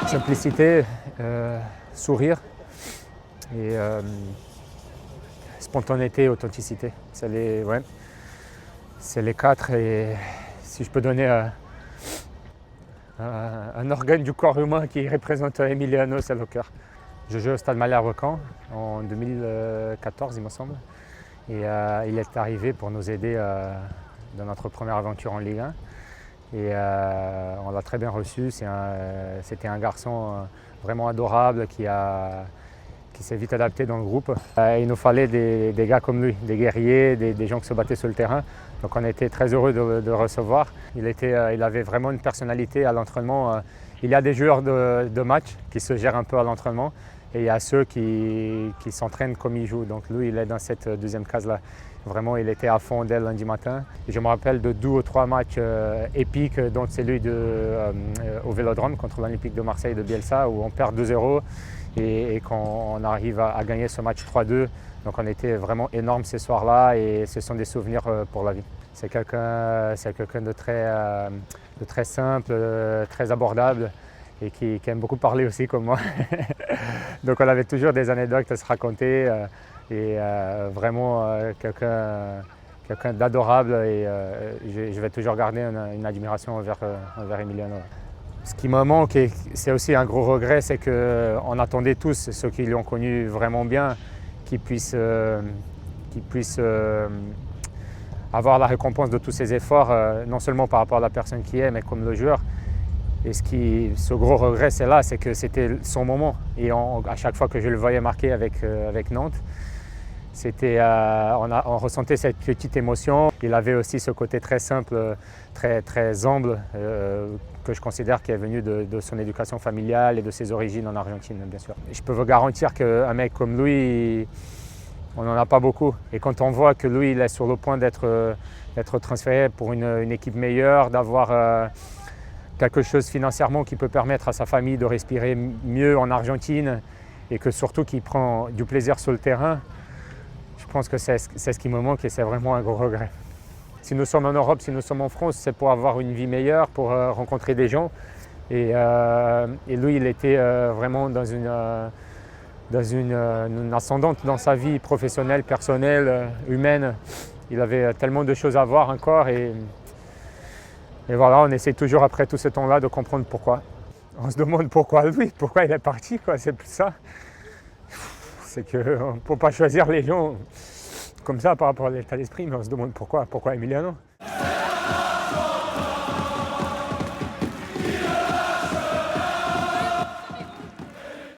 Simplicité, sourire et spontanéité, authenticité. C'est les quatre. Et si je peux donner un organe du corps humain qui représente Emiliano, c'est le cœur. Je joue au Stade Malherbe-Caen en 2014, il me semble. Et il est arrivé pour nous aider dans notre première aventure en Ligue 1. Et on l'a très bien reçu. C'était un garçon vraiment adorable qui s'est vite adapté dans le groupe. Il nous fallait des gars comme lui, des guerriers, des gens qui se battaient sur le terrain. Donc on était très heureux de le recevoir. Il avait vraiment une personnalité à l'entraînement. Il y a des joueurs de match qui se gèrent un peu à l'entraînement et il y a ceux qui s'entraînent comme ils jouent. Donc lui, il est dans cette deuxième case-là. Vraiment, il était à fond dès lundi matin. Et je me rappelle de 2 ou 3 matchs épiques, dont celui au Vélodrome contre l'Olympique de Marseille de Bielsa, où on perd 2-0 et qu'on arrive à gagner ce match 3-2. Donc on était vraiment énorme ces soirs-là et ce sont des souvenirs pour la vie. C'est quelqu'un de très simple, très abordable et qui aime beaucoup parler aussi comme moi. Donc on avait toujours des anecdotes à se raconter. Et vraiment quelqu'un d'adorable et je vais toujours garder une admiration envers Emiliano. Ce qui me manque, et c'est aussi un gros regret, c'est qu'on attendait tous, ceux qui l'ont connu vraiment bien, qu'ils puissent avoir la récompense de tous ses efforts, non seulement par rapport à la personne qui est, mais comme le joueur. Et ce gros regret, c'est que c'était son moment. Et à chaque fois que je le voyais marquer avec Nantes, on ressentait cette petite émotion. Il avait aussi ce côté très simple, très humble, que je considère qui est venu de son éducation familiale et de ses origines en Argentine, bien sûr. Je peux vous garantir qu'un mec comme lui, on n'en a pas beaucoup. Et quand on voit que lui, il est sur le point d'être transféré pour une équipe meilleure, d'avoir quelque chose financièrement qui peut permettre à sa famille de respirer mieux en Argentine et que surtout qu'il prend du plaisir sur le terrain, je pense que c'est ce qui me manque et c'est vraiment un gros regret. Si nous sommes en Europe, si nous sommes en France, c'est pour avoir une vie meilleure, pour rencontrer des gens. Et lui, il était vraiment dans une ascendante dans sa vie professionnelle, personnelle, humaine. Il avait tellement de choses à voir encore. Et voilà, on essaie toujours après tout ce temps-là de comprendre pourquoi. On se demande pourquoi lui, pourquoi il est parti, quoi. C'est plus ça. C'est qu'on ne peut pas choisir les gens comme ça par rapport à l'état d'esprit, mais on se demande pourquoi Emiliano.